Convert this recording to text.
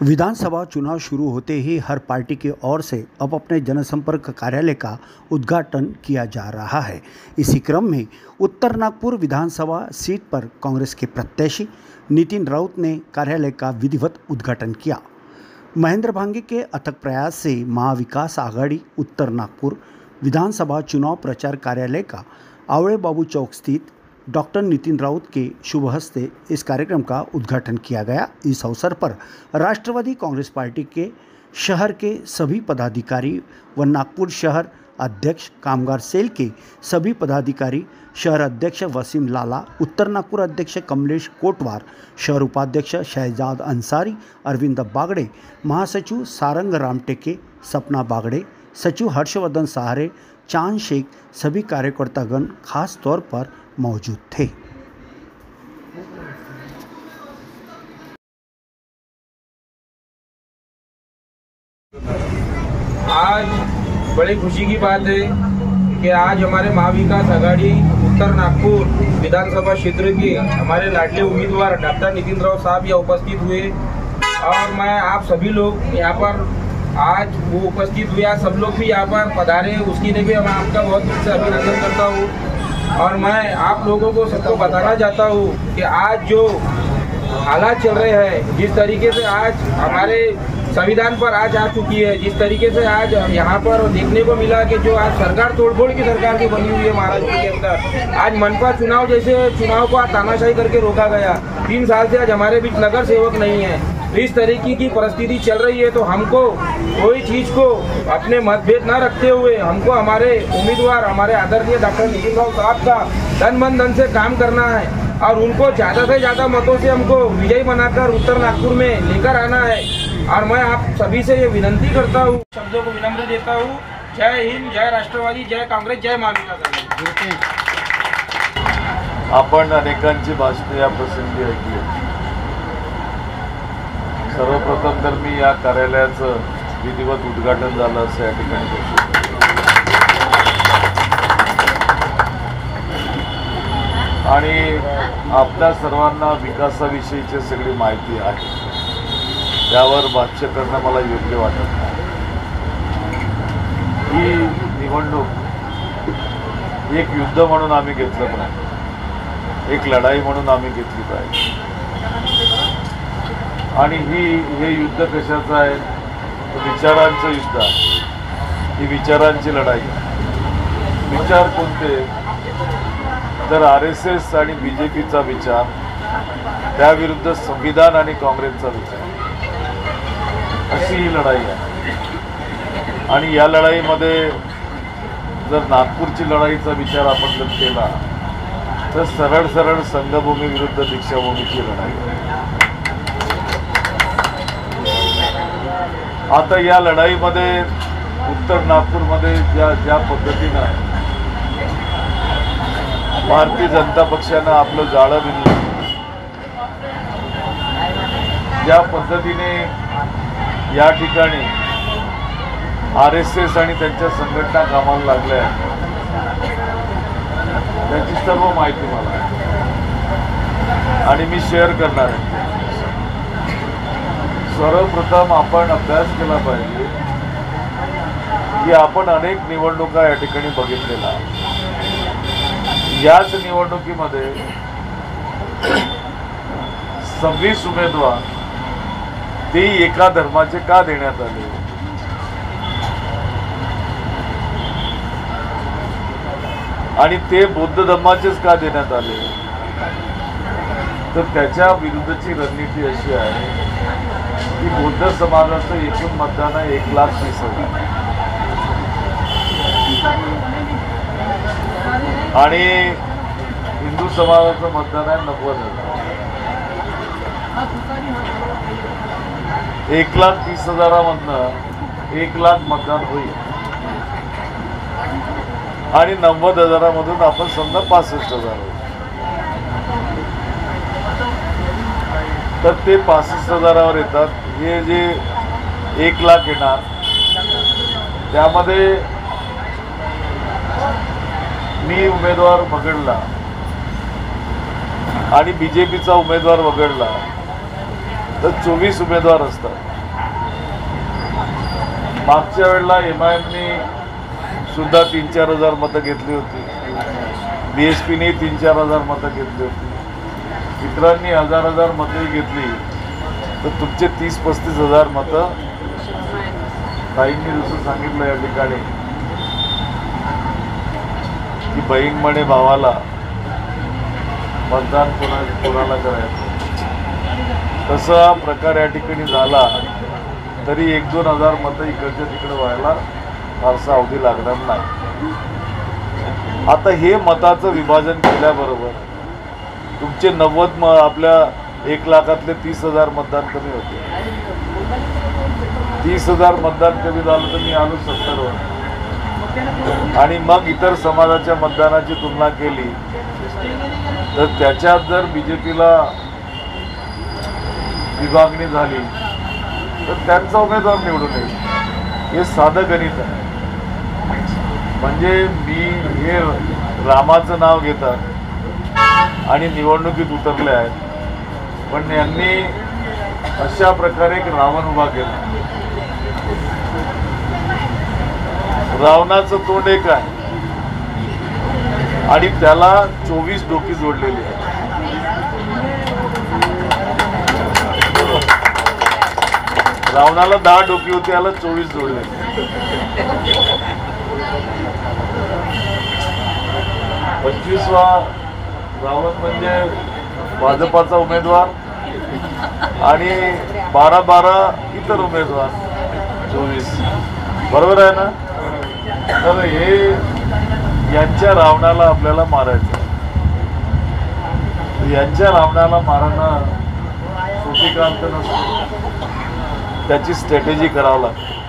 विधानसभा चुनाव शुरू होते ही हर पार्टी की ओर से अब अपने जनसंपर्क कार्यालय का उद्घाटन किया जा रहा है। इसी क्रम में उत्तर नागपुर विधानसभा सीट पर कांग्रेस के प्रत्याशी नितिन राउत ने कार्यालय का विधिवत उद्घाटन किया। महेंद्र भांगे के अथक प्रयास से महाविकास आघाड़ी उत्तर नागपुर विधानसभा चुनाव प्रचार कार्यालय का आवड़े बाबू चौक स्थित डॉक्टर नितिन राउत के शुभ हस्ते इस कार्यक्रम का उद्घाटन किया गया। इस अवसर पर राष्ट्रवादी कांग्रेस पार्टी के शहर के सभी पदाधिकारी व नागपुर शहर अध्यक्ष कामगार सेल के सभी पदाधिकारी, शहर अध्यक्ष वसीम लाला, उत्तर नागपुर अध्यक्ष कमलेश कोटवार, शहर उपाध्यक्ष शहजाद अंसारी, अरविंद बागड़े, महासचिव सारंग रामटेके, सपना बागड़े, सचिव हर्षवर्धन सहारे, चांद शेख, सभी कार्यकर्तागण खास तौर पर मौजूद थे। आज बड़ी खुशी की बात है कि आज हमारे महाविकास आघाड़ी उत्तर नागपुर विधानसभा क्षेत्र के हमारे लाडले उम्मीदवार डॉक्टर नितिन राउत साहब यहाँ उपस्थित हुए और मैं आप सभी लोग यहाँ पर आज वो उपस्थित हुए, सब लोग भी यहाँ पर पधारे, उसके लिए भी मैं आपका बहुत दिल से अभिनंदन करता हूँ। और मैं आप लोगों को सबको बताना चाहता हूँ कि आज जो हालात चल रहे हैं, जिस तरीके से आज हमारे संविधान पर आज आ चुकी है, जिस तरीके से आज यहाँ पर देखने को मिला कि जो आज सरकार तोड़फोड़ की सरकार की बनी हुई है महाराष्ट्र के अंदर, आज मनपा चुनाव जैसे चुनाव को आज तानाशाही करके रोका गया। 3 साल से आज हमारे बीच नगर सेवक नहीं है। इस तरीके की परिस्थिति चल रही है तो हमको कोई चीज को अपने मतभेद न रखते हुए हमको हमारे उम्मीदवार हमारे आदरणीय डॉक्टर नितिन राउत साहब का तन मन धन से काम करना है और उनको ज़्यादा से ज़्यादा मतों से हमको विजयी बनाकर उत्तर नागपुर में लेकर आना है। और मैं आप सभी से ये विनंती करता हूँ, शब्दों को विनम्र देता हूँ। जय हिंद, जय राष्ट्रवादी, जय काँग्रेस, जय महाविकास आघाड़ी। आपण अनेकांची भाषणे या प्रसंगी ऐकली। सर्वप्रथम तर मी या कार्यालयाचं विधिवत उद्घाटन झालं असं या ठिकाणी आणि आपल्या सर्वांना विकासाविषयीची सगळी माहिती आहे, त्यावर भाष्य करणं मला योग्य वाटत नाही। ही निवडणूक एक युद्ध म्हणून आम्ही घेतलं पाहिजे, एक लढाई म्हणून आम्ही घेतली पाहिजे। आणि हे युद्ध कशाचं आहे? विचारांचं युद्ध आहे। ही विचारांची लढाई आहे। विचार कोणते? तर RSS आणि BJPचा विचार, त्याविरुद्ध संविधान आणि काँग्रेसचा विचार, अशी ही लढाई आहे। आणि या लढाईमध्ये जर नागपूरची लढाईचा विचार आपण जर केला तर सरळ सरळ संघभूमी विरुद्ध दीक्षाभूमीची लढाई आहे। आता या लढाईमध्ये उत्तर नागपूरमध्ये ज्या पद्धतीनं भारतीय जनता पक्षानं आपलं जाळं विणलं, ज्या पद्धतीने या ठिकाणी RSS आणि त्यांच्या संघटना कामाला लागल्या आहेत, त्याची सर्व माहिती मला आहे आणि मी शेअर करणार आहे। सर्वप्रथम आपण अभ्यास केला पाहिजे की आपण अनेक निवडणुका या ठिकाणी बघितलेल्या आहेत। याच निवडणुकीमध्ये 26 उमेदवार ते एका धर्माचे का देण्यात आले? आणि ते बौद्ध धर्माचेच का देण्यात आले? तर त्याच्या विरुद्धची रणनीती अशी आहे की बौद्ध समाजाचं एकूण मतदान आहे 1,30,000 आणि हिंदू समाजाचं मतदान आहे 90,000। 1,30,000मधनं 1,00,000 मतदान होईल आणि 90,000मधून आपण समजा 65,000 होईल। तर ते 65,000वर येतात। हे जे 1,00,000 येणार त्यामध्ये मी उमेदवार वगळला आणि BJPचा उमेदवार वगळला तर 24 उमेदवार असतात। मागच्या वेळेला MIMने सुद्धा 3-4 हजार मतं घेतली होती, BSPने 3-4 हजार मतं घेतली होती, इतरांनी 1000 मतंही घेतली. तर तुमचे 30-35 हजार मतं ताईंनी जसं सांगितलं या ठिकाणी की बहीण म्हणे भावाला मतदान कोणाला करायचं, तसा प्रकार या ठिकाणी झाला तरी 1-2 हजार मतं इकडच्या तिकडे व्हायला फारसा अवधी लागणार नाही. आता हे मताचं विभाजन केल्याबरोबर तुमचे 90 आपल्या 1 लाखातले 30,000 मतदान कमी होते. 30,000 मतदान कमी झालं तर मी आलो 70वर. आणि मग इतर समाजाच्या मतदानाची तुलना केली तर त्याच्यात जर BJPला विभागणी झाली तर त्यांचा उमेदवार निवडून येईल. हे साधं गणित आहे. म्हणजे मी हे रामाचं नाव घेतात आणि निवडणुकीत उतरले आहेत, पण यांनी अशा प्रकारे एक रावण उभा केला. रावणाचं तोंड एक आहे आणि त्याला 24 डोकी जोडलेली आहे. रावणाला 10 डोकी होती, याला 24 जोडले. 25वा रावण म्हणजे भाजपाचा उमेदवार आणि 12 इतर उमेदवार, 24. बरोबर आहे ना? तर हे यांच्या रावणाला आपल्याला मारायचं. यांच्या रावणाला मारणं सोपी काम तर नसतं, त्याची स्ट्रॅटेजी करावं लागते.